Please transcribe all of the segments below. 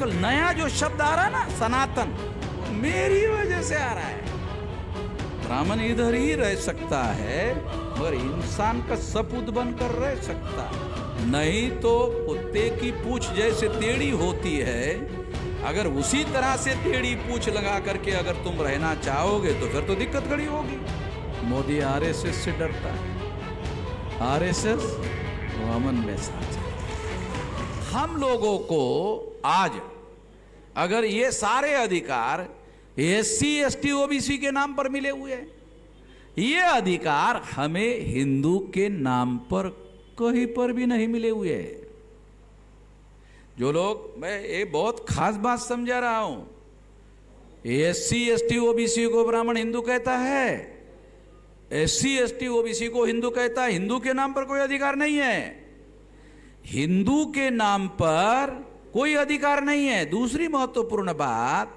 आजकल नया जो शब्द आ रहा है ना, सनातन, मेरी वजह से आ रहा है। ब्राह्मण इधर ही रह सकता है मगर इंसान का सपूत बनकर रह सकता है, नहीं तो कुत्ते की पूंछ जैसे टेढ़ी होती है, अगर उसी तरह से टेढ़ी पूंछ लगा करके अगर तुम रहना चाहोगे तो फिर तो दिक्कत खड़ी होगी। मोदी आरएसएस से डरता है, आरएसएस वामन में साझा। हम लोगों को आज अगर ये सारे अधिकार एससी एसटी ओबीसी के नाम पर मिले हुए हैं, ये अधिकार हमें हिंदू के नाम पर कहीं पर भी नहीं मिले हुए हैं। जो लोग, मैं ये बहुत खास बात समझा रहा हूं, एससी एसटी ओबीसी को ब्राह्मण हिंदू कहता है, एससी एसटी ओबीसी को हिंदू कहता है, हिंदू के नाम पर कोई अधिकार नहीं है, हिंदू के नाम पर कोई अधिकार नहीं है। दूसरी महत्वपूर्ण बात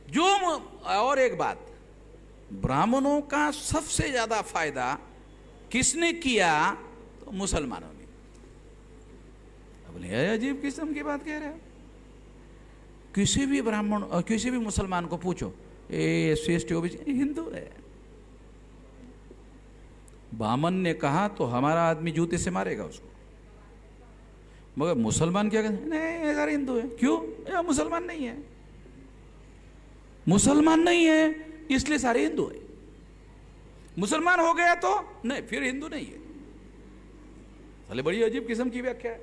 जो, और एक बात, ब्राह्मणों का सबसे ज्यादा फायदा किसने किया? तो मुसलमानों ने। अब ये अजीब किस्म की बात कह रहे हो। किसी भी ब्राह्मण और किसी भी मुसलमान को पूछो, एससी एसटी ओबीसी हिंदू है। बामन ने कहा तो हमारा आदमी जूते से मारेगा उसको, मगर मुसलमान क्या कहते? नहीं, अगर हिंदू है। क्यों? या मुसलमान नहीं है, मुसलमान नहीं है इसलिए सारे हिंदू है, मुसलमान हो गया तो नहीं, फिर हिंदू नहीं है। साले बड़ी अजीब किस्म की व्याख्या है।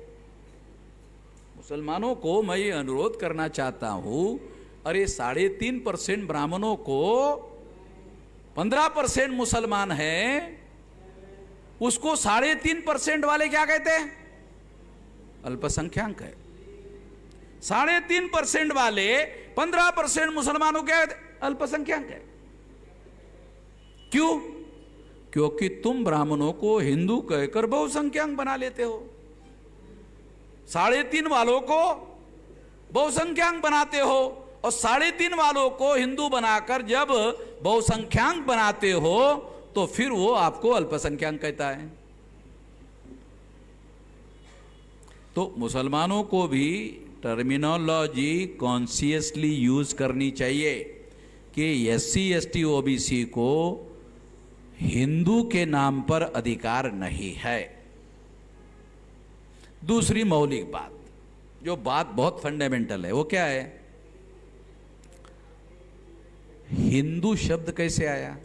मुसलमानों को मैं ये अनुरोध करना चाहता हूं, अरे 3.5% ब्राह्मणों को 15% मुसलमान है, उसको 3.5% वाले क्या कहते हैं? अल्पसंख्यक है। 3.5% वाले 15% मुसलमानों के अल्पसंख्यक है। क्यों? क्योंकि तुम ब्राह्मणों को हिंदू कहकर बहुसंख्यक बना लेते हो, 3.5 वालों को बहुसंख्यक बनाते हो, और 3.5 वालों को हिंदू बनाकर जब बहुसंख्यक बनाते हो तो फिर वो आपको अल्पसंख्यक कहता है। तो मुसलमानों को भी टर्मिनोलॉजी कॉन्शियसली यूज करनी चाहिए कि एससी एसटी ओबीसी को हिंदू के नाम पर अधिकार नहीं है। दूसरी मौलिक बात, जो बात बहुत फंडामेंटल है, वो क्या है? हिंदू शब्द कैसे आया?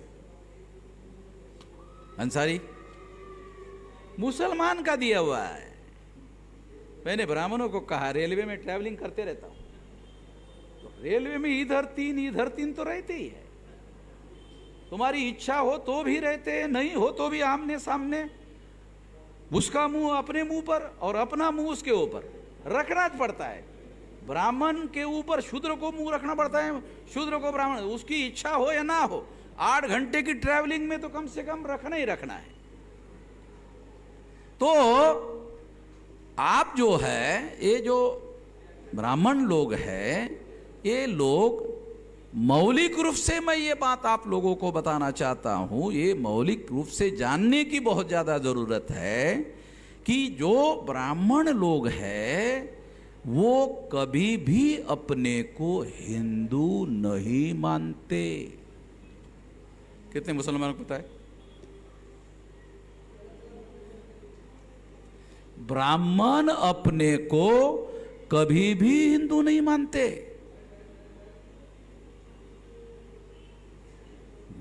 अंसारी, मुसलमान का दिया हुआ है। मैंने ब्राह्मणों को कहा, रेलवे में ट्रैवलिंग करते रहता हूं, तो रेलवे में इधर 3 तो रहते ही है। तुम्हारी इच्छा हो तो भी रहते हैं, नहीं हो तो भी आमने सामने, उसका मुंह अपने मुंह पर और अपना मुंह उसके ऊपर रखना पड़ता है। ब्राह्मण के ऊपर शूद्र को मुंह रखना पड़ता है, शूद्र को ब्राह्मण, उसकी इच्छा हो या ना हो। 8 घंटे की ट्रैवलिंग में तो कम से कम रखना ही रखना है। तो आप जो है, ये जो ब्राह्मण लोग हैं, ये लोग मौलिक रूप से, मैं ये बात आप लोगों को बताना चाहता हूं, ये मौलिक रूप से जानने की बहुत ज्यादा जरूरत है कि जो ब्राह्मण लोग हैं वो कभी भी अपने को हिंदू नहीं मानते। कितने मुसलमानों को पता है? ब्राह्मण अपने को कभी भी हिंदू नहीं मानते।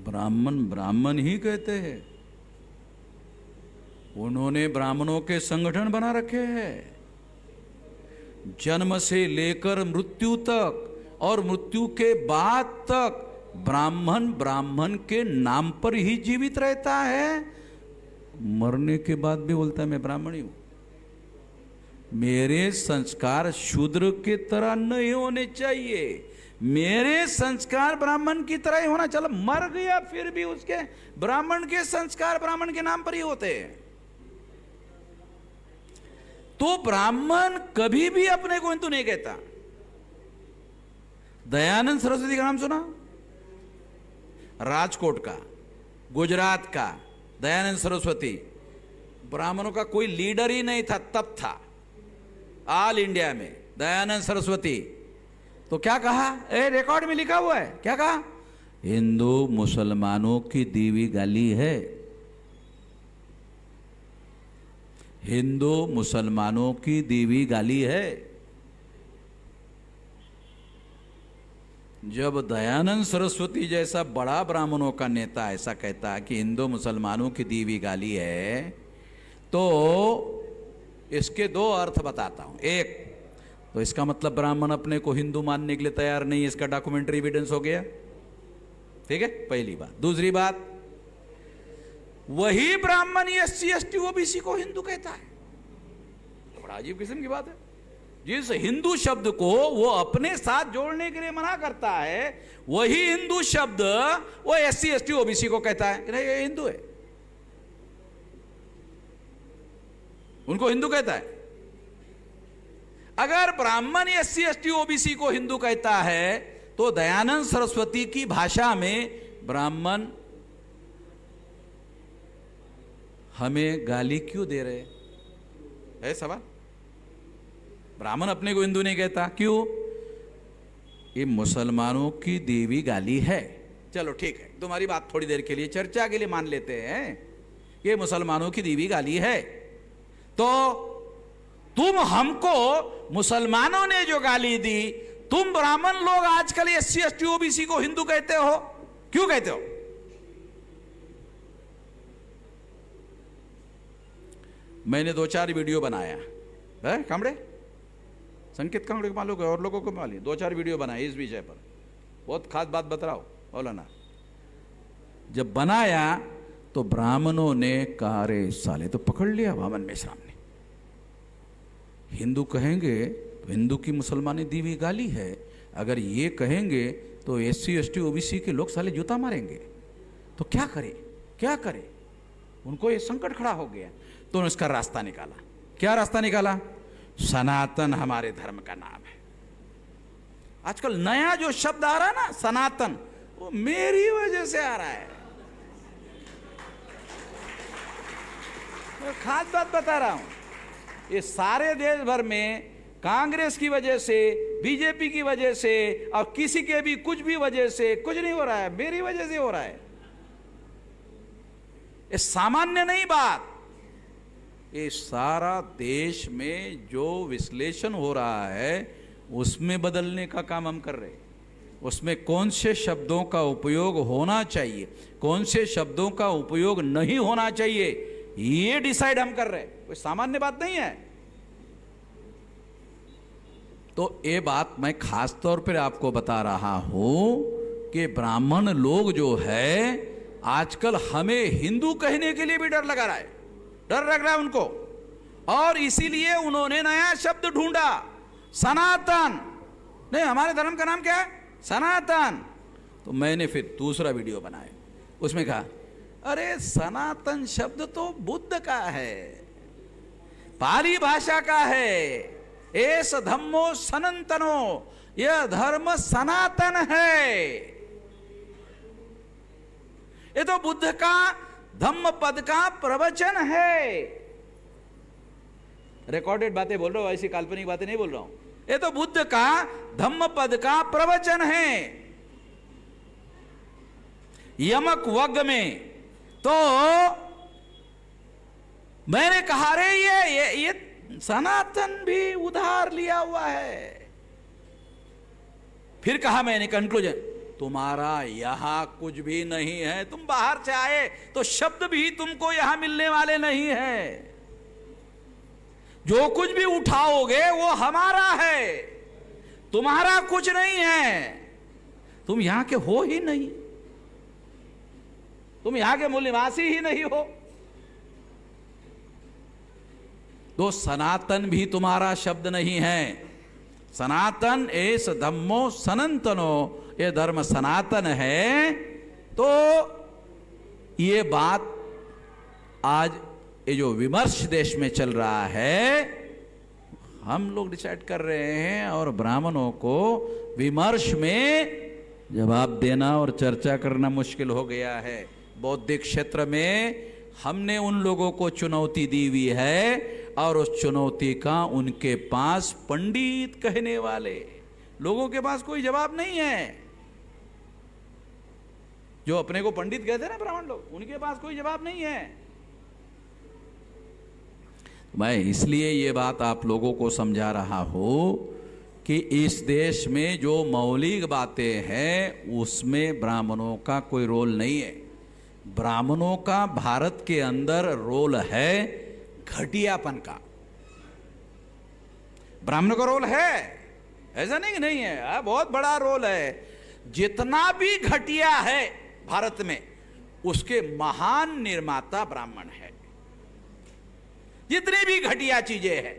ब्राह्मण ब्राह्मण ही कहते हैं। उन्होंने ब्राह्मणों के संगठन बना रखे हैं, जन्म से लेकर मृत्यु तक और मृत्यु के बाद तक ब्राह्मण ब्राह्मण के नाम पर ही जीवित रहता है। मरने के बाद भी बोलता है मैं ब्राह्मण ही हूं। मेरे संस्कार शूद्र की तरह नहीं होने चाहिए, मेरे संस्कार ब्राह्मण की तरह ही होना। चलो मर गया फिर भी उसके ब्राह्मण के संस्कार ब्राह्मण के नाम पर ही होते हैं। तो ब्राह्मण कभी भी अपने को हिंदू नहीं कहता। दयानंद सरस्वती का नाम सुना? राजकोट का, गुजरात का दयानंद सरस्वती, ब्राह्मणों का कोई लीडर ही नहीं था तब था, ऑल इंडिया में दयानंद सरस्वती। तो क्या कहा, रिकॉर्ड में लिखा हुआ है, क्या कहा, हिंदू मुसलमानों की दी हुई गाली है, हिंदू मुसलमानों की दी हुई गाली है। जब दयानंद सरस्वती जैसा बड़ा ब्राह्मणों का नेता ऐसा कहता है कि हिंदू मुसलमानों की दी हुई गाली है, तो इसके दो अर्थ बताता हूं। एक तो इसका मतलब ब्राह्मण अपने को हिंदू मानने के लिए तैयार नहीं है, इसका डॉक्यूमेंट्री एविडेंस हो गया, ठीक है, पहली बात। दूसरी बात, वही ब्राह्मण एससी एसटी ओबीसी को हिंदू कहता है। बड़ा अजीब किस्म की बात है। जिस हिंदू शब्द को वो अपने साथ जोड़ने के लिए मना करता है, वही हिंदू शब्द वो एससी एसटी ओबीसी को कहता है कि नहीं ये हिंदू है, उनको हिंदू कहता है। अगर ब्राह्मण एससी एसटी ओबीसी को हिंदू कहता है, तो दयानंद सरस्वती की भाषा में ब्राह्मण हमें गाली क्यों दे रहे है सवाल। ब्राह्मण अपने को हिंदू नहीं कहता, क्यों, ये मुसलमानों की देवी गाली है। चलो ठीक है, तुम्हारी बात थोड़ी देर के लिए चर्चा के लिए मान लेते हैं, ये मुसलमानों की देवी गाली है। तो तुम हमको मुसलमानों ने जो गाली दी, तुम ब्राह्मण लोग आजकल एससी एसटी ओबीसी को हिंदू कहते हो, क्यों कहते हो। मैंने 2-4 वीडियो बनाया है, कामड़े संकेत कांगड़े को मालूम है और लोगों को मालूम, 2-4 वीडियो बनाए इस विषय पर, बहुत खास बात बतलाओ मौलाना। जब बनाया तो ब्राह्मणों ने कहा अरे साले तो पकड़ लिया वामन मेश्राम ने, हिंदू कहेंगे तो हिंदू की मुसलमानी दी हुई गाली है, अगर ये कहेंगे तो एससी एसटी ओबीसी के लोग साले जूता मारेंगे, तो क्या करें क्या करें। उनको ये संकट खड़ा हो गया, तो उन्होंने इसका रास्ता निकाला। क्या रास्ता निकाला, सनातन हमारे धर्म का नाम है। आजकल नया जो शब्द आ रहा है ना सनातन, वो मेरी वजह से आ रहा है। मैं खास बात बता रहा हूं, ये सारे देश भर में कांग्रेस की वजह से, बीजेपी की वजह से और किसी के भी कुछ भी वजह से कुछ नहीं हो रहा है, मेरी वजह से हो रहा है। ये सामान्य नहीं बात, ये सारा देश में जो विश्लेषण हो रहा है उसमें बदलने का काम हम कर रहे हैं। उसमें कौन से शब्दों का उपयोग होना चाहिए, कौन से शब्दों का उपयोग नहीं होना चाहिए, ये डिसाइड हम कर रहे हैं, कोई सामान्य बात नहीं है। तो ये बात मैं खास तौर पर आपको बता रहा हूं कि ब्राह्मण लोग जो है आजकल हमें हिंदू कहने के लिए भी डर लगा रहा है, डर लग रहा है उनको, और इसीलिए उन्होंने नया शब्द ढूंढा, सनातन। नहीं, हमारे धर्म का नाम क्या है, सनातन। तो मैंने फिर दूसरा वीडियो बनाया, उसमें कहा अरे सनातन शब्द तो बुद्ध का है, पाली भाषा का है, एस धम्मो सनातनो, यह धर्म सनातन है। ये तो बुद्ध का धम्म पद का प्रवचन है। रिकॉर्डेड बातें बोल रहा हूं, ऐसी काल्पनिक बातें नहीं बोल रहा हूं। ये तो बुद्ध का धम्म पद का प्रवचन है। यमक वग में तो मैंने कहा रे ये सनातन भी उधार लिया हुआ है। फिर कहा मैंने कंक्लूजन, तुम्हारा यहां कुछ भी नहीं है, तुम बाहर से आए तो शब्द भी तुमको यहां मिलने वाले नहीं है। जो कुछ भी उठाओगे वो हमारा है, तुम्हारा कुछ नहीं है। तुम यहां के हो ही नहीं, तुम यहां के मूल निवासी ही नहीं हो। तो सनातन भी तुम्हारा शब्द नहीं है। सनातन एस धम्मो सनातनो, ये धर्म सनातन है। तो ये बात आज ये जो विमर्श देश में चल रहा है, हम लोग डिसाइड कर रहे हैं, और ब्राह्मणों को विमर्श में जवाब देना और चर्चा करना मुश्किल हो गया है। बौद्धिक क्षेत्र में हमने उन लोगों को चुनौती दी हुई है, और उस चुनौती का उनके पास पंडित कहने वाले लोगों के पास कोई जवाब नहीं है। जो अपने को पंडित कहते हैं ना ब्राह्मण लोग, उनके पास कोई जवाब नहीं है। मैं इसलिए ये बात आप लोगों को समझा रहा हूं कि इस देश में जो मौलिक बातें हैं उसमें ब्राह्मणों का कोई रोल नहीं है। ब्राह्मणों का भारत के अंदर रोल है घटियापन का। ब्राह्मणों का रोल है, ऐसा नहीं कि नहीं है, बहुत बड़ा रोल है। जितना भी घटिया है भारत में उसके महान निर्माता ब्राह्मण है। जितनी भी घटिया चीजें हैं,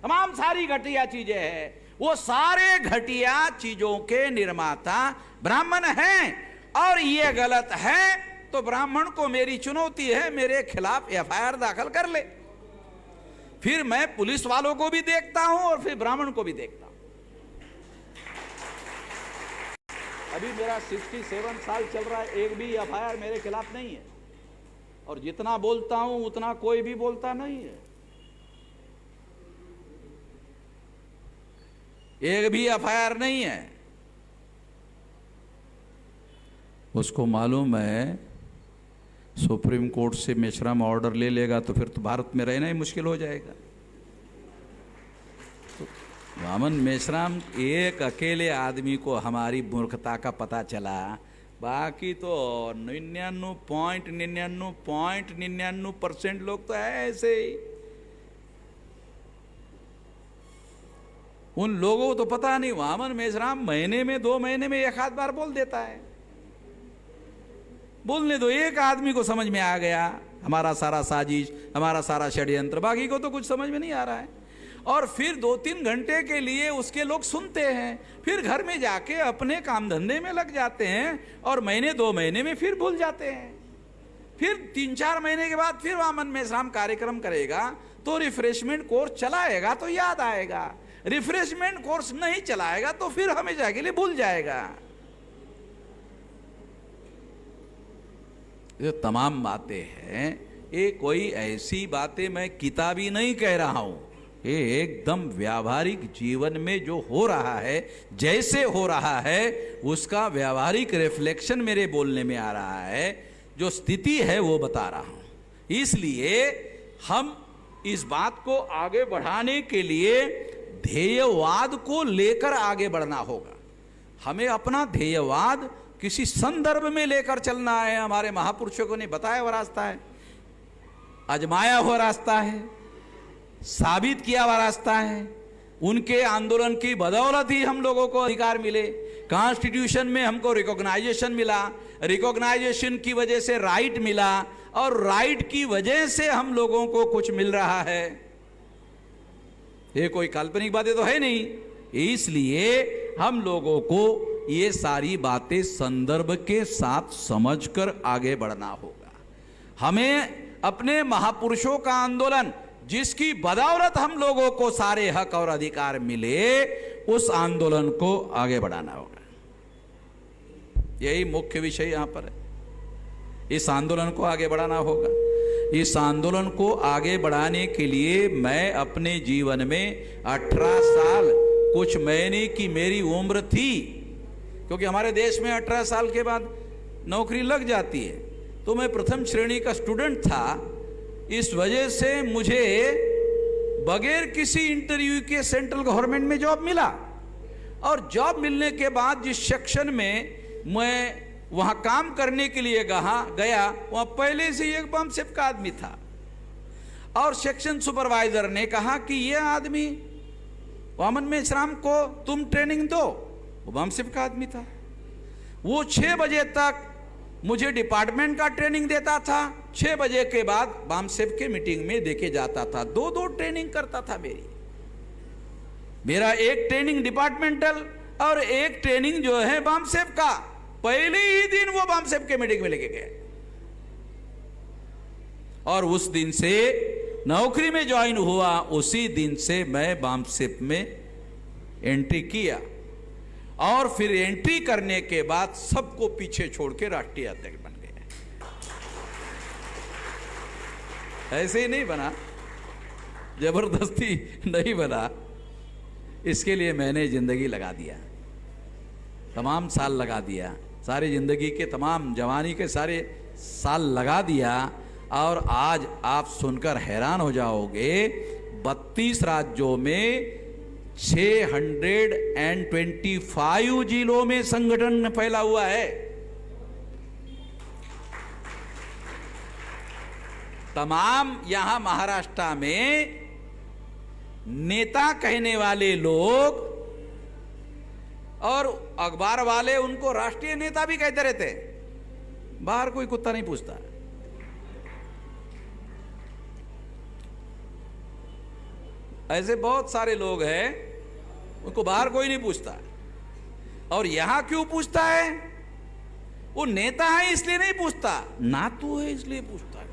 तमाम सारी घटिया चीजें हैं, वो सारे घटिया चीजों के निर्माता ब्राह्मण हैं। और ये गलत है तो ब्राह्मण को मेरी चुनौती है, मेरे खिलाफ एफआईआर दाखिल कर ले। फिर मैं पुलिस वालों को भी देखता हूं और फिर ब्राह्मण को भी देखता हूं। अभी मेरा 67 साल चल रहा है, एक भी एफआईआर मेरे खिलाफ नहीं है। और जितना बोलता हूं उतना कोई भी बोलता नहीं है। एक भी एफआईआर नहीं है। उसको मालूम है सुप्रीम कोर्ट से मेश्राम ऑर्डर ले लेगा तो फिर तो भारत में रहना ही मुश्किल हो जाएगा। तो वामन मेश्राम एक अकेले आदमी को हमारी मूर्खता का पता चला, बाकी तो 99.99% लोग तो है ऐसे ही। उन लोगों को तो पता नहीं, वामन मेश्राम महीने में 2 महीने में एक आध बार बोल देता है। बोलने दो, एक आदमी को समझ में आ गया हमारा सारा साजिश, हमारा सारा षड्यंत्र, बाकी को तो कुछ समझ में नहीं आ रहा है। और फिर 2-3 घंटे के लिए उसके लोग सुनते हैं, फिर घर में जाके अपने काम धंधे में लग जाते हैं और महीने 2 महीने में फिर भूल जाते हैं। फिर 3-4 महीने के बाद फिर वामन मेश्राम कार्यक्रम करेगा तो रिफ्रेशमेंट कोर्स चलाएगा तो याद आएगा, रिफ्रेशमेंट कोर्स नहीं चलाएगा तो फिर हमेशा के लिए भूल जाएगा। जो तमाम बातें हैं ये कोई ऐसी बातें मैं किताबी नहीं कह रहा हूं, ये एकदम व्यावहारिक जीवन में जो हो रहा है, जैसे हो रहा है उसका व्यावहारिक रिफ्लेक्शन मेरे बोलने में आ रहा है। जो स्थिति है वो बता रहा हूं। इसलिए हम इस बात को आगे बढ़ाने के लिए ध्येयवाद को लेकर आगे बढ़ना होगा। हमें अपना ध्येयवाद किसी संदर्भ में लेकर चलना है। हमारे महापुरुषों ने बताया हुआ रास्ता है, आजमाया हुआ रास्ता है, साबित किया हुआ रास्ता है। उनके आंदोलन की बदौलत ही हम लोगों को अधिकार मिले। कॉन्स्टिट्यूशन में हमको रिकॉग्नाइजेशन मिला, रिकॉग्नाइजेशन की वजह से राइट मिला और राइट की वजह से हम लोगों को कुछ मिल रहा है। ये कोई काल्पनिक बातें तो है नहीं। इसलिए हम लोगों को ये सारी बातें संदर्भ के साथ समझकर आगे बढ़ना होगा। हमें अपने महापुरुषों का आंदोलन, जिसकी बदौलत हम लोगों को सारे हक और अधिकार मिले, उस आंदोलन को आगे बढ़ाना होगा। यही मुख्य विषय यहां पर है। इस आंदोलन को आगे बढ़ाना होगा। इस आंदोलन को आगे बढ़ाने के लिए मैं अपने जीवन में 18 साल कुछ महीने की मेरी उम्र थी, क्योंकि हमारे देश में 18 साल के बाद नौकरी लग जाती है, तो मैं प्रथम श्रेणी का स्टूडेंट था। इस वजह से मुझे बगैर किसी इंटरव्यू के सेंट्रल गवर्नमेंट में जॉब मिला। और जॉब मिलने के बाद जिस सेक्शन में मैं वहां काम करने के लिए गया वहां पहले से एक बमसेप का आदमी था। और सेक्शन सुपरवाइजर ने कहा कि यह आदमी वामन मेश्राम को तुम ट्रेनिंग दो। वो बमसेप का आदमी था। वो 6 बजे तक मुझे डिपार्टमेंट का ट्रेनिंग देता था, 6 बजे के बाद बमसेप के मीटिंग में देके जाता था। 2-2 ट्रेनिंग करता था मेरा एक ट्रेनिंग डिपार्टमेंटल और एक ट्रेनिंग जो है बमसेप का। पहले ही दिन वो बमसेप के मीटिंग में लेके गए और उस दिन से नौकरी में ज्वाइन हुआ। उसी दिन से मैं बमसेप में एंट्री किया और फिर एंट्री करने के बाद सबको पीछे छोड़ के राष्ट्रीय अध्यक्ष बन गया। ऐसे ही नहीं बना, जबरदस्ती नहीं बना, इसके लिए मैंने जिंदगी लगा दिया, तमाम साल लगा दिया, सारी जिंदगी के तमाम जवानी के सारे साल लगा दिया। और आज आप सुनकर हैरान हो जाओगे, 32 राज्यों में 625 जिलों में संगठन फैला हुआ है। तमाम यहां महाराष्ट्र में नेता कहने वाले लोग और अखबार वाले उनको राष्ट्रीय नेता भी कहते रहते हैं, बाहर कोई कुत्ता नहीं पूछता। ऐसे बहुत सारे लोग हैं, उनको बाहर कोई नहीं पूछता। और यहां क्यों पूछता है? वो नेता है इसलिए नहीं पूछता, नातू है इसलिए पूछता है।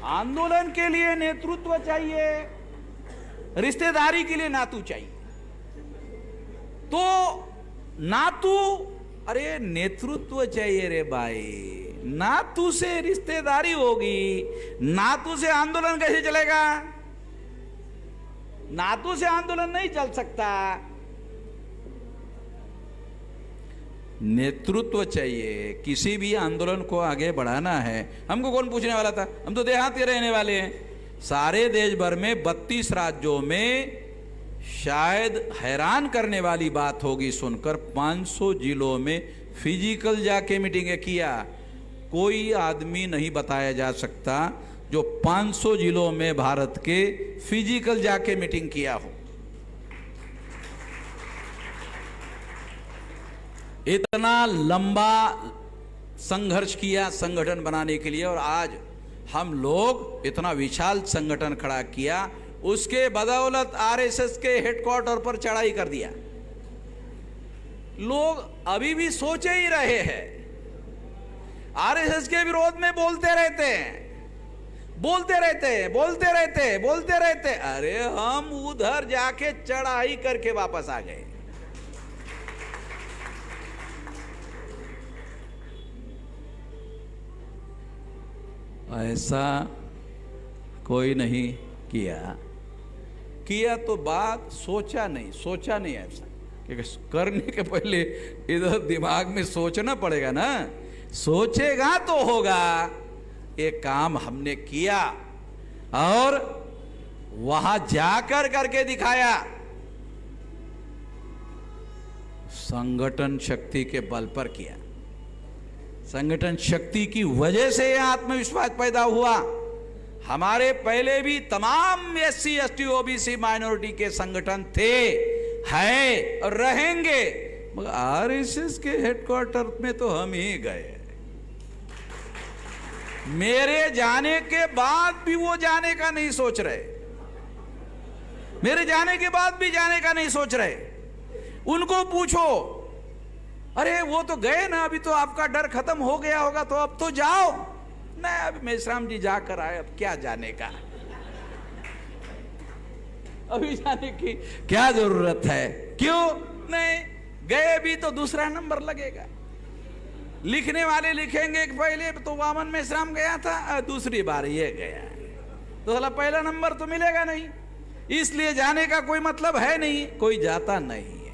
आंदोलन के लिए नेतृत्व चाहिए, रिश्तेदारी के लिए नातू चाहिए। तो नातू, अरे नेतृत्व चाहिए रे भाई, नातू से रिश्तेदारी होगी, नातू से आंदोलन कैसे चलेगा? नातू से आंदोलन नहीं चल सकता। नेतृत्व चाहिए, किसी भी आंदोलन को आगे बढ़ाना है। हमको कौन पूछने वाला था, हम तो देहात के रहने वाले हैं। सारे देश भर में 32 राज्यों में शायद हैरान करने वाली बात होगी सुनकर, 500 जिलों में फिजिकल जाके मीटिंगें किया। कोई आदमी नहीं बताया जा सकता जो 500 जिलों में भारत के फिजिकल जाके मीटिंग किया हो। इतना लंबा संघर्ष किया संगठन बनाने के लिए, और आज हम लोग इतना विशाल संगठन खड़ा किया। उसके बदौलत आरएसएस के हेडक्वार्टर पर चढ़ाई कर दिया। लोग अभी भी सोचे ही रहे हैं, आरएसएस के विरोध में बोलते रहते हैं, बोलते रहते हैं, बोलते रहते हैं, बोलते रहते हैं। अरे हम उधर जाके चढ़ाई करके वापस आ गए। ऐसा कोई नहीं किया तो बात सोचा नहीं ऐसा, क्योंकि करने के पहले इधर दिमाग में सोचना पड़ेगा ना, सोचेगा तो होगा। ये काम हमने किया और वहां जाकर करके दिखाया। संगठन शक्ति के बल पर किया, संगठन शक्ति की वजह से यह आत्मविश्वास पैदा हुआ। हमारे पहले भी तमाम एससी एसटी ओबीसी माइनॉरिटी के संगठन थे, हैं और रहेंगे, मगर आरएसएस के हेडक्वार्टर में तो हम ही गए। मेरे जाने के बाद भी वो जाने का नहीं सोच रहे, मेरे जाने के बाद भी जाने का नहीं सोच रहे। उनको पूछो, अरे वो तो गए ना, अभी तो आपका डर खत्म हो गया होगा, तो अब तो जाओ। नहीं, अब मेश्राम जी जाकर आए, अब क्या जाने का, अभी जाने की क्या जरूरत है? क्यों नहीं गए भी तो दूसरा नंबर लगेगा। लिखने वाले लिखेंगे कि पहले तो वामन मेश्राम गया था, दूसरी बार ये गया, तो साला पहला नंबर तो मिलेगा नहीं। इसलिए जाने का कोई मतलब है नहीं, कोई जाता नहीं है,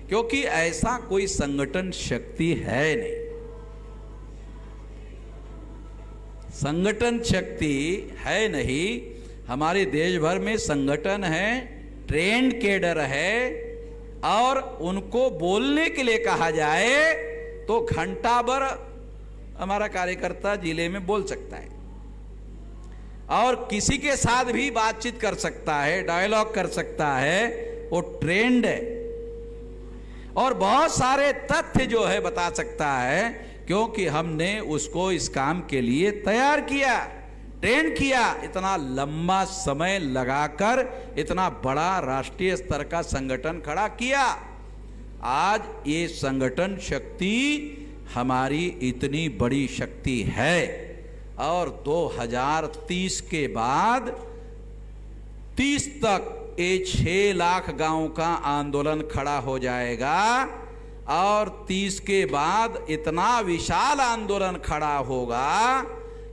क्योंकि ऐसा कोई संगठन शक्ति है नहीं। संगठन शक्ति है नहीं। हमारे देश भर में संगठन है, ट्रेंड कैडर है, और उनको बोलने के लिए कहा जाए तो घंटा भर हमारा कार्यकर्ता जिले में बोल सकता है और किसी के साथ भी बातचीत कर सकता है, डायलॉग कर सकता है, वो ट्रेंड है। और बहुत सारे तथ्य जो है बता सकता है, क्योंकि हमने उसको इस काम के लिए तैयार किया, ट्रेन किया। इतना लंबा समय लगाकर इतना बड़ा राष्ट्रीय स्तर का संगठन खड़ा किया। आज ये संगठन शक्ति हमारी इतनी बड़ी शक्ति है, और 2030 के बाद 30 तक ये 6 लाख गांव का आंदोलन खड़ा हो जाएगा, और 30 के बाद इतना विशाल आंदोलन खड़ा होगा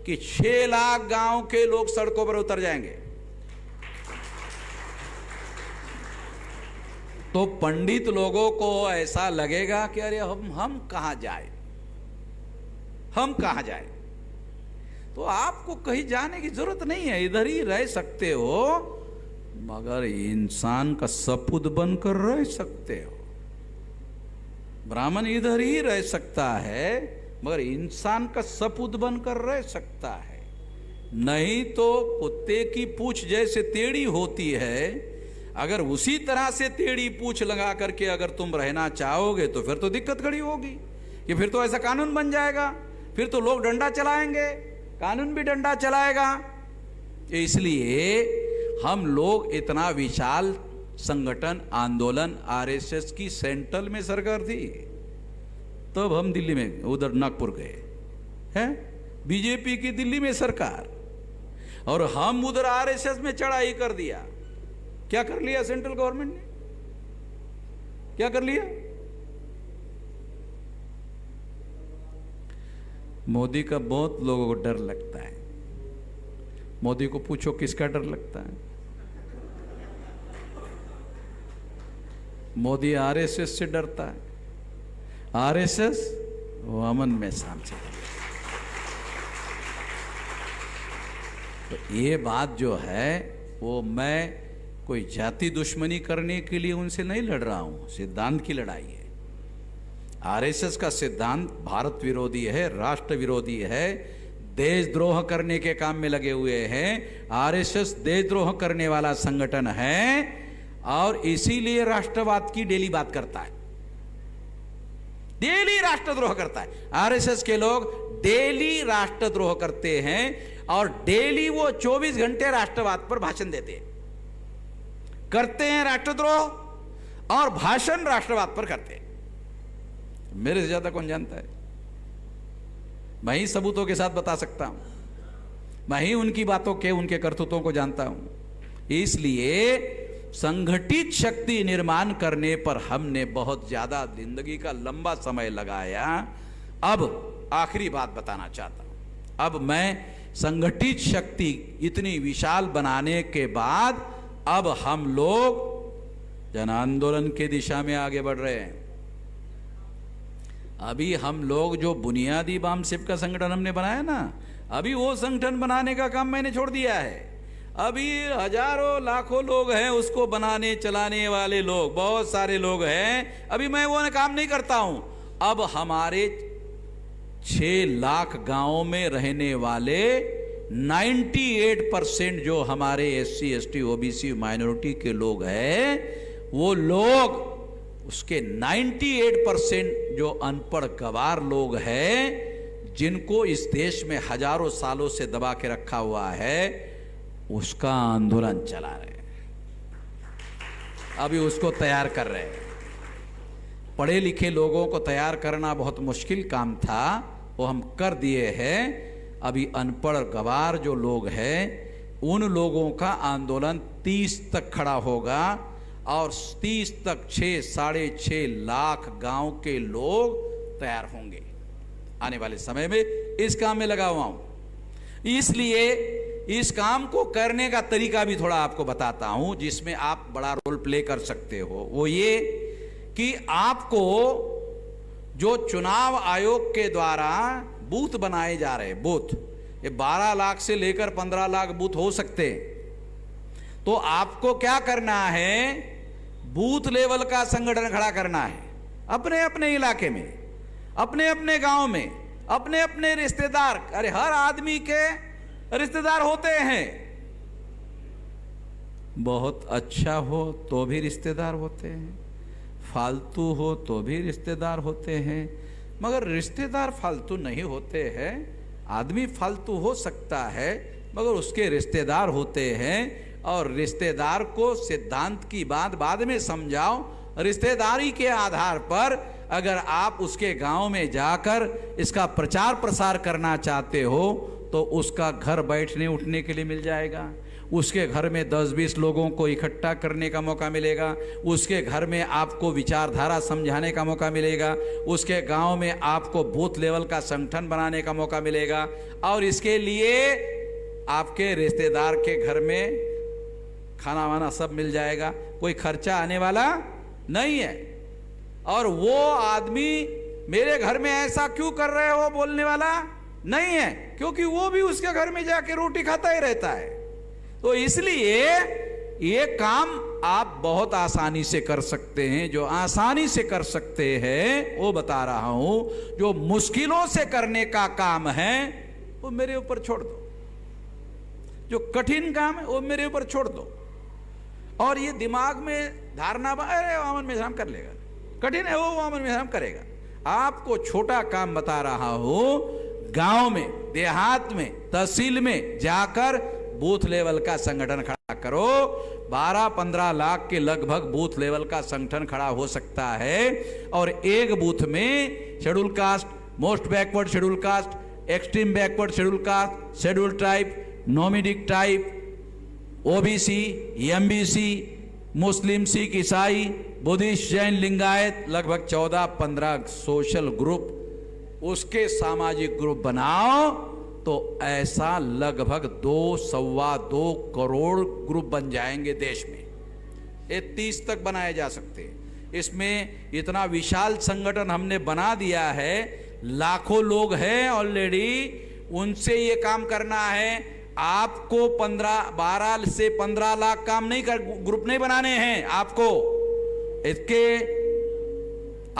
कि 6 लाख गांव के लोग सड़कों पर उतर जाएंगे। तो पंडित लोगों को ऐसा लगेगा कि अरे हम कहां जाए, हम कहां जाए। तो आपको कहीं जाने की जरूरत नहीं है, इधर ही रह सकते हो, मगर इंसान का सपूत बनकर रह सकते हो। ब्राह्मण इधर ही रह सकता है, मगर इंसान का सपूत बनकर रह सकता है। नहीं तो कुत्ते की पूंछ जैसे टेढ़ी होती है, अगर उसी तरह से टेढ़ी पूंछ लगा करके अगर तुम रहना चाहोगे तो फिर तो दिक्कत खड़ी होगी, कि फिर तो ऐसा कानून बन जाएगा, फिर तो लोग डंडा चलाएंगे, कानून भी डंडा चलाएगा। इसलिए हम लोग इतना विशाल संगठन आंदोलन, आरएसएस की सेंट्रल में सरकार थी, तब हम दिल्ली में उधर नागपुर गए हैं, बीजेपी की दिल्ली में सरकार, और हम उधर आरएसएस में चढ़ाई कर दिया। क्या कर लिया सेंट्रल गवर्नमेंट ने, क्या कर लिया? मोदी का बहुत लोगों को डर लगता है। मोदी को पूछो किसका डर लगता है? मोदी आरएसएस से डरता है। आरएसएस वो अमन में शांति। तो ये बात जो है वो मैं कोई जाति दुश्मनी करने के लिए उनसे नहीं लड़ रहा हूं, सिद्धांत की लड़ाई है। आरएसएस का सिद्धांत भारत विरोधी है, राष्ट्र विरोधी है, देशद्रोह करने के काम में लगे हुए हैं। आरएसएस देशद्रोह करने वाला संगठन है और इसीलिए राष्ट्रवाद की डेली बात करता है, डेली राष्ट्रद्रोह करता है। आरएसएस के लोग डेली राष्ट्रद्रोह करते हैं और डेली वो 24 घंटे राष्ट्रवाद पर भाषण देते हैं, करते हैं राष्ट्रद्रोह और भाषण राष्ट्रवाद पर करते हैं। मेरे से ज्यादा कौन जानता है? मैं ही सबूतों के साथ बता सकता हूं, मैं ही उनकी बातों के, उनके करतूतों को जानता हूं। इसलिए संगठित शक्ति निर्माण करने पर हमने बहुत ज्यादा जिंदगी का लंबा समय लगाया। अब आखिरी बात बताना चाहता हूं। अब मैं संगठित शक्ति इतनी विशाल बनाने के बाद अब हम लोग जन आंदोलन के दिशा में आगे बढ़ रहे हैं। अभी हम लोग जो बुनियादी वामशिव का संगठन हमने बनाया ना, अभी वो संगठन बनाने का काम मैंने छोड़ दिया है। अभी हजारों लाखों लोग हैं उसको बनाने चलाने वाले लोग, बहुत सारे लोग हैं, अभी मैं वो काम नहीं करता हूं। अब हमारे 6 लाख गांवों में रहने वाले 98% जो हमारे SC ST OBC माइनॉरिटी के लोग हैं, वो लोग उसके 98% जो अनपढ़ गवार लोग हैं, जिनको इस देश में हजारों सालों से दबा के रखा हुआ है, उसका आंदोलन चला रहे हैं। अभी उसको तैयार कर रहे हैं। पढ़े लिखे लोगों को तैयार करना बहुत मुश्किल काम था, वो हम कर दिए हैं। अभी अनपढ़ गवार जो लोग हैं, उन लोगों का आंदोलन 30 तक खड़ा होगा और 30 तक 6-6.5 लाख गांव के लोग तैयार होंगे। आने वाले समय में इस काम में लगा हुआ हूं। इसलिए इस काम को करने का तरीका भी थोड़ा आपको बताता हूं, जिसमें आप बड़ा रोल प्ले कर सकते हो। वो ये कि आपको जो चुनाव आयोग के द्वारा बूथ बनाए जा रहे हैं, बूथ, ये 12 लाख से लेकर 15 लाख बूथ हो सकते हैं। तो आपको क्या करना है, बूथ लेवल का संगठन खड़ा करना है अपने अपने इलाके में, अपने अपने गांव में, अपने अपने रिश्तेदार, अरे हर आदमी के रिश्तेदार होते हैं। बहुत अच्छा हो तो भी रिश्तेदार होते हैं, फालतू हो तो भी रिश्तेदार होते हैं, मगर रिश्तेदार फालतू नहीं होते हैं। आदमी फालतू हो सकता है मगर उसके रिश्तेदार होते हैं, और रिश्तेदार को सिद्धांत की बात बाद में समझाओ। रिश्तेदारी के आधार पर अगर आप उसके गांव में जाकर इसका प्रचार प्रसार करना चाहते हो तो उसका घर बैठने उठने के लिए मिल जाएगा, उसके घर में 10-20 लोगों को इकट्ठा करने का मौका मिलेगा, उसके घर में आपको विचारधारा समझाने का मौका मिलेगा, उसके गांव में आपको बूथ लेवल का संगठन बनाने का मौका मिलेगा, और इसके लिए आपके रिश्तेदार के घर में खाना वाना सब मिल जाएगा। कोई खर्चा आने वाला नहीं है। और वो आदमी मेरे घर में ऐसा क्यों कर रहे हो बोलने वाला नहीं है, क्योंकि वो भी उसके घर में जाके रोटी खाता ही रहता है। तो इसलिए ये काम आप बहुत आसानी से कर सकते हैं। जो आसानी से कर सकते हैं वो बता रहा हूं, जो मुश्किलों से करने का काम है वो मेरे ऊपर छोड़ दो, जो कठिन काम है वो मेरे ऊपर छोड़ दो। और ये दिमाग में धारणा, अरे वामन मेश्राम कर लेगा, कठिन है वो वामन मेश्राम करेगा। आपको छोटा काम बता रहा हूं, गांव में, देहात में, तहसील में जाकर बूथ लेवल का संगठन खड़ा करो। 12-15 लाख के लगभग बूथ लेवल का संगठन खड़ा हो सकता है। और एक बूथ में schedule caste, most backward schedule caste, extreme backward schedule caste, schedule tribe, nomadic tribe, OBC, MBC, मुस्लिम, सिख, ईसाई, बुद्धिस्ट, जैन, लिंगायत, लगभग 14-15 सोशल ग्रुप, उसके सामाजिक ग्रुप बनाओ तो ऐसा लगभग 2-2.25 करोड़ ग्रुप बन जाएंगे देश में। ये 30 तक बनाए जा सकते हैं। इसमें इतना विशाल संगठन हमने बना दिया है, लाखों लोग हैं ऑलरेडी, उनसे ये काम करना है। आपको 12 से 15 लाख काम नहीं कर, ग्रुप नहीं बनाने हैं आपको,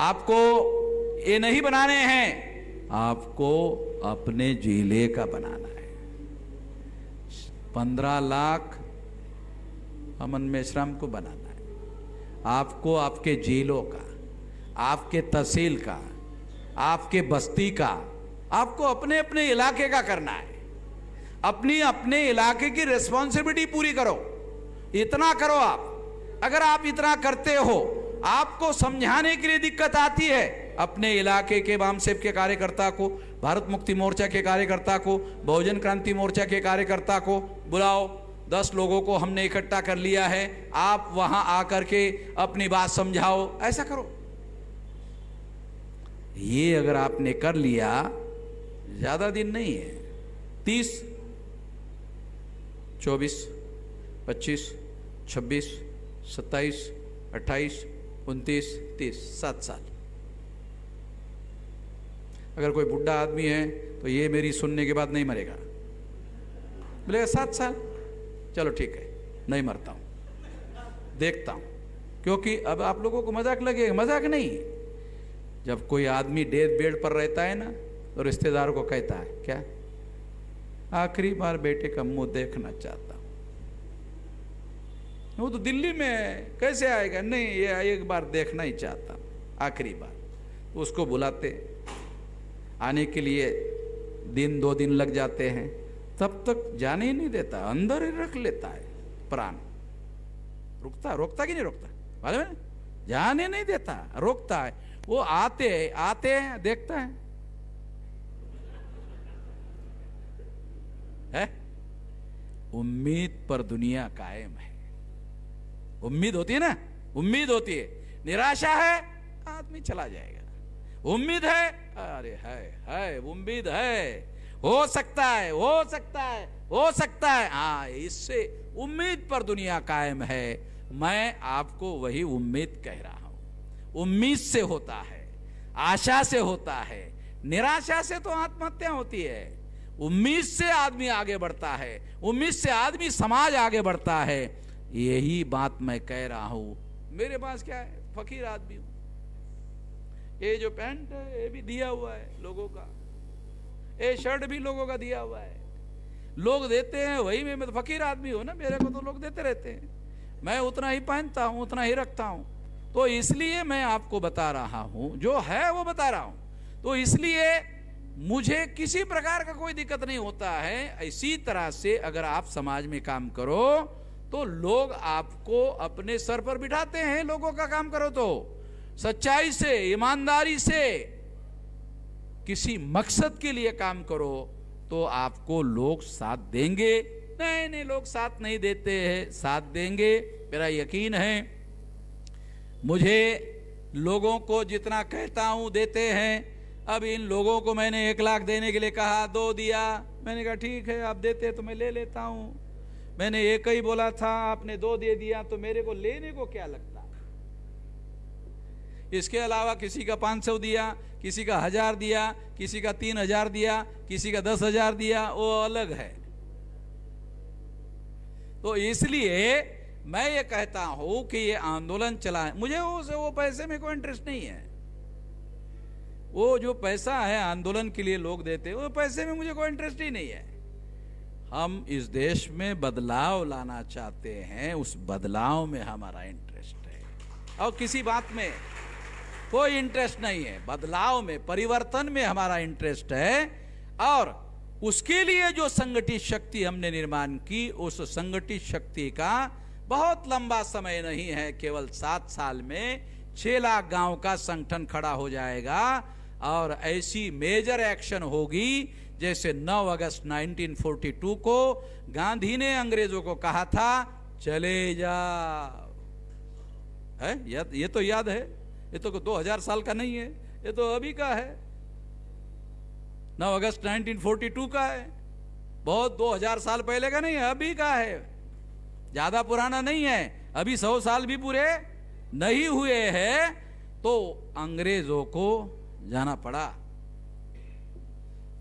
आपको ये नहीं बनाने हैं, आपको अपने जिले का बनाना है। 15 लाख अमन मेश्राम को बनाना है। आपको आपके जिलों का, आपके तहसील का, आपके बस्ती का, आपको अपने अपने इलाके का करना है। अपने इलाके की रिस्पॉन्सिबिलिटी पूरी करो, इतना करो आप। अगर आप इतना करते हो, आपको समझाने के लिए दिक्कत आती है, अपने इलाके के वामसेप के कार्यकर्ता को, भारत मुक्ति मोर्चा के कार्यकर्ता को, बहुजन क्रांति मोर्चा के कार्यकर्ता को बुलाओ। 10 लोगों को हमने इकट्ठा कर लिया है, आप वहां आकर के अपनी बात समझाओ, ऐसा करो। ये अगर आपने कर लिया, ज्यादा दिन नहीं है, 30, 24, 25, 26, 27, 28, 29, 30, 7 साल। अगर कोई बुढ़ा आदमी है तो ये मेरी सुनने के बाद नहीं मरेगा, बोलेगा 7 साल, चलो ठीक है, नहीं मरता हूं, देखता हूं। क्योंकि अब आप लोगों को मजाक लगेगा, मजाक नहीं। जब कोई आदमी डेथ बेड पर रहता है ना, तो रिश्तेदार को कहता है क्या, आखिरी बार बेटे का मुंह देखना चाहता हूं। वो तो दिल्ली में कैसे आएगा, नहीं ये एक बार देखना ही चाहता हूं, आखिरी बार। तो उसको बुलाते, आने के लिए 1-2 दिन लग जाते हैं, तब तक जाने ही नहीं देता, अंदर ही रख लेता है प्राण। रोकता कि नहीं रोकता, मालूम है? जाने नहीं देता, रोकता है। वो आते हैं, देखता है, उम्मीद पर दुनिया कायम है। उम्मीद होती है ना, उम्मीद होती है। निराशा है, आदमी चला जाएगा। उम्मीद है, अरे है उम्मीद है, हो सकता है, हो सकता है, हो सकता है। हाँ, इससे उम्मीद पर दुनिया कायम है। मैं आपको वही उम्मीद कह रहा हूं। उम्मीद से होता है, आशा से होता है, निराशा से तो आत्महत्या होती है। उम्मीद से आदमी आगे बढ़ता है, उम्मीद से आदमी समाज आगे बढ़ता है। यही बात मैं कह रहा हूं। मेरे पास क्या है, फकीर आदमी हूं। ये जो पैंट है ये भी दिया हुआ है लोगों का, ये शर्ट भी लोगों का दिया हुआ है, लोग देते हैं, वही मैं तो फकीर आदमी हूं ना, मेरे को तो लोग देते रहते हैं, मैं उतना ही पहनता हूं, उतना ही रखता हूं। तो इसलिए मैं आपको बता रहा हूं, जो है वो बता रहा हूं। तो इसलिए मुझे किसी प्रकार का कोई दिक्कत नहीं होता है। इसी तरह से अगर आप समाज में काम करो तो लोग आपको अपने सर पर बिठाते हैं। लोगों का काम करो तो सच्चाई से, ईमानदारी से, किसी मकसद के लिए काम करो तो आपको लोग साथ देंगे। नहीं, लोग साथ नहीं देते हैं, साथ देंगे, मेरा यकीन है। मुझे लोगों को जितना कहता हूं देते हैं। अब इन लोगों को मैंने 1 लाख देने के लिए कहा, 2 दिया। मैंने कहा ठीक है, आप देते तो मैं ले लेता हूं। मैंने 1 ही बोला था, आपने 2 दे दिया, तो मेरे को लेने को क्या लगता? इसके अलावा किसी का 500 दिया, किसी का 1000 दिया, किसी का 3000 दिया, किसी का 10,000 दिया, वो अलग है। तो इसलिए मैं ये कहता हूं कि ये आंदोलन चला है, मुझे वो पैसे में कोई इंटरेस्ट नहीं है। वो जो पैसा है आंदोलन के लिए लोग देते हैं, वो पैसे में मुझे कोई इंटरेस्ट ही नहीं है। हम इस देश में बदलाव लाना चाहते हैं, उस बदलाव में हमारा इंटरेस्ट है, और किसी बात में कोई इंटरेस्ट नहीं है। बदलाव में, परिवर्तन में हमारा इंटरेस्ट है, और उसके लिए जो संगठित शक्ति हमने निर्माण की, उस संगठित शक्ति का बहुत लंबा समय नहीं है, केवल 7 साल में 6 लाख गांव का संगठन खड़ा हो जाएगा, और ऐसी मेजर एक्शन होगी जैसे 9 अगस्त 1942 को गांधी ने अंग्रेजों को कहा था चले जाओ। है ये तो याद है, ये तो 2000 साल का नहीं है, ये तो अभी का है, 9 अगस्त 1942 का है, बहुत 2000 साल पहले का नहीं है, अभी का है, ज्यादा पुराना नहीं है, अभी 100 साल भी पूरे नहीं हुए हैं। तो अंग्रेजों को जाना पड़ा,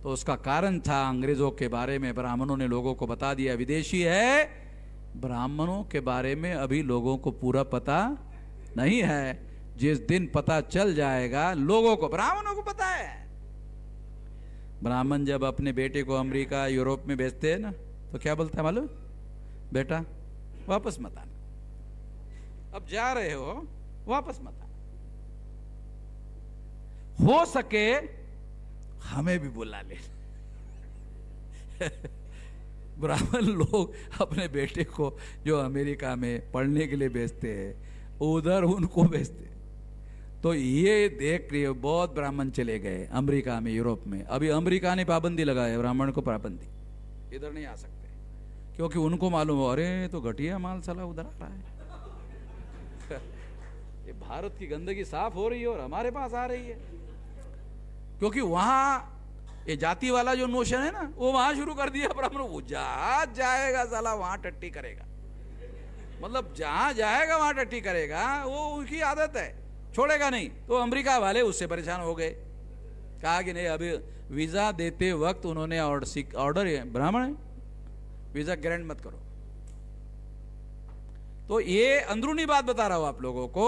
तो उसका कारण था अंग्रेजों के बारे में ब्राह्मणों ने लोगों को बता दिया विदेशी है। ब्राह्मणों के बारे में अभी लोगों को पूरा पता नहीं है, जिस दिन पता चल जाएगा लोगों को, ब्राह्मणों को पता है। ब्राह्मण जब अपने बेटे को अमेरिका यूरोप में भेजते हैं ना, तो क्या बोलता है मालूम? बेटा वापस मत आना, अब जा रहे हो वापस मत आना, हो सके हमें भी बुला ले। ब्राह्मण लोग अपने बेटे को जो अमेरिका में पढ़ने के लिए भेजते हैं, उधर उनको भेजते। तो ये देख रही है, बहुत ब्राह्मण चले गए अमेरिका में, यूरोप में। अभी अमेरिका ने पाबंदी लगाई, ब्राह्मण को पाबंदी, इधर नहीं आ सकते, क्योंकि उनको मालूम हो अरे तो घटिया माल साला उधर आ रहा है। ये भारत की गंदगी साफ हो रही है और हमारे पास आ रही है, क्योंकि वहां ये जाति वाला जो नोशन है ना, वो वहां शुरू कर दिया ब्राह्मण। वो जहां जाएगा साला वहां टट्टी करेगा, मतलब जहां जाएगा वहां टट्टी करेगा, वो उनकी आदत है, छोड़ेगा नहीं। तो अमेरिका वाले उससे परेशान हो गए, कहा कि नहीं, अभी वीजा देते वक्त उन्होंने ऑर्डर, ब्राह्मण है वीजा ग्रांट मत करो। तो ये अंदरूनी बात बता रहा हूं आप लोगों को।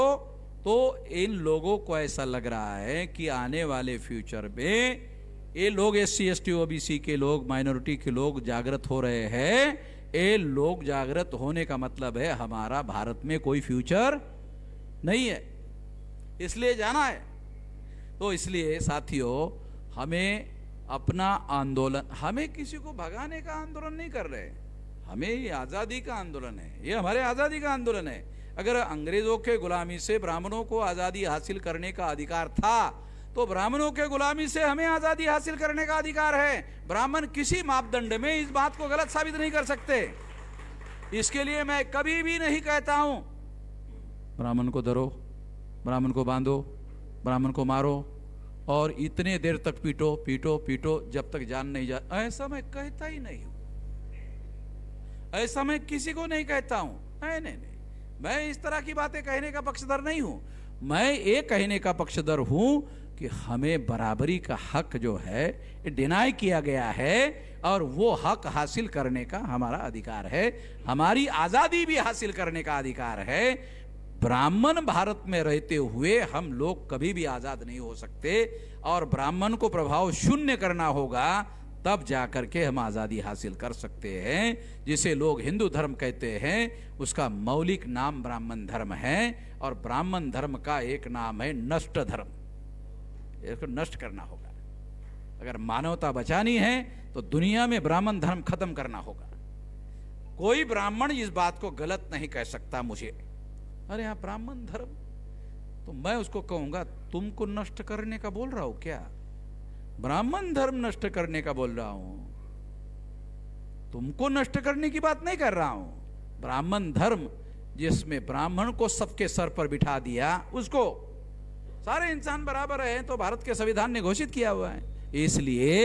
तो इन लोगों को ऐसा लग रहा है कि आने वाले फ्यूचर में ये लोग SC ST OBC के लोग, माइनॉरिटी के लोग जागृत हो रहे हैं। ये लोग जागृत होने का मतलब है हमारा भारत में कोई फ्यूचर नहीं है, इसलिए जाना है। तो इसलिए साथियों, हमें अपना आंदोलन, हमें किसी को भगाने का आंदोलन नहीं कर रहे, हमें ये आज़ादी का आंदोलन है, ये हमारे आज़ादी का आंदोलन है। अगर अंग्रेजों के गुलामी से ब्राह्मणों को आज़ादी हासिल करने का अधिकार था, तो ब्राह्मणों के गुलामी से हमें आज़ादी हासिल करने का अधिकार है। ब्राह्मण किसी मापदंड में इस बात को गलत साबित नहीं कर सकते। इसके लिए मैं कभी भी नहीं कहता हूं ब्राह्मण को धरो, ब्राह्मण को बांधो, ब्राह्मण को मारो और इतने देर तक पीटो पीटो पीटो जब तक जान नहीं जा। ऐसा मैं कहता ही नहीं हूं, ऐसा मैं किसी को नहीं कहता हूं। नहीं, मैं इस तरह की बातें कहने का पक्षधर नहीं हूं। मैं ये कहने का पक्षधर हूं कि हमें बराबरी का हक जो है डिनाई किया गया है, और वो हक हासिल करने का हमारा अधिकार है, हमारी आज़ादी भी हासिल करने का अधिकार है। ब्राह्मण भारत में रहते हुए हम लोग कभी भी आज़ाद नहीं हो सकते, और ब्राह्मण को प्रभाव शून्य करना होगा, तब जाकर के हम आज़ादी हासिल कर सकते हैं। जिसे लोग हिंदू धर्म कहते हैं, उसका मौलिक नाम ब्राह्मण धर्म है, और ब्राह्मण धर्म का एक नाम है नष्ट धर्म। इसको नष्ट करना होगा। अगर मानवता बचानी है तो दुनिया में ब्राह्मण धर्म खत्म करना होगा। कोई ब्राह्मण इस बात को गलत नहीं कह सकता मुझे, अरे आप ब्राह्मण धर्म, तो मैं उसको कहूंगा तुमको नष्ट करने का बोल रहा हूं क्या? ब्राह्मण धर्म नष्ट करने का बोल रहा हूं, तुमको नष्ट करने की बात नहीं कर रहा हूं। ब्राह्मण धर्म जिसमें ब्राह्मण को सबके सर पर बिठा दिया, उसको सारे इंसान बराबर हैं, तो भारत के संविधान ने घोषित किया हुआ है। इसलिए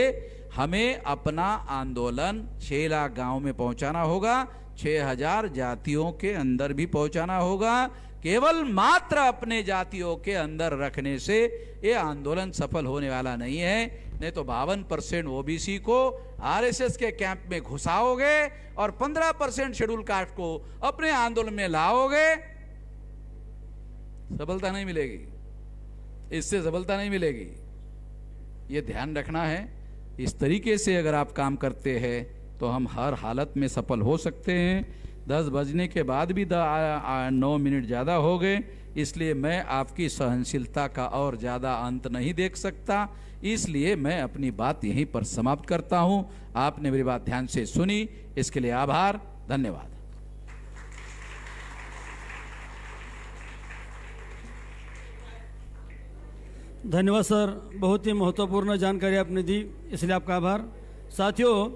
हमें अपना आंदोलन 6 लाख गांव में पहुंचाना होगा, 6000 जातियों के अंदर भी पहुंचाना होगा, केवल मात्र अपने जातियों के अंदर रखने से ये आंदोलन सफल होने वाला नहीं है। नहीं तो 52% ओबीसी को आरएसएस के कैंप में घुसाओगे और 15% शेड्यूल कास्ट को अपने आंदोलन में लाओगे, सफलता नहीं मिलेगी, इससे सफलता नहीं मिलेगी। ये ध्यान रखना है। इस तरीके से अगर आप काम करते हैं तो हम हर हालत में सफल हो सकते हैं। 10 बजने के बाद भी 9 मिनट ज़्यादा हो गए, इसलिए मैं आपकी सहनशीलता का और ज़्यादा अंत नहीं देख सकता, इसलिए मैं अपनी बात यहीं पर समाप्त करता हूं। आपने मेरी बात ध्यान से सुनी, इसके लिए आभार, धन्यवाद। धन्यवाद सर, बहुत ही महत्वपूर्ण जानकारी आपने दी, इसलिए आपका आभार। साथियों,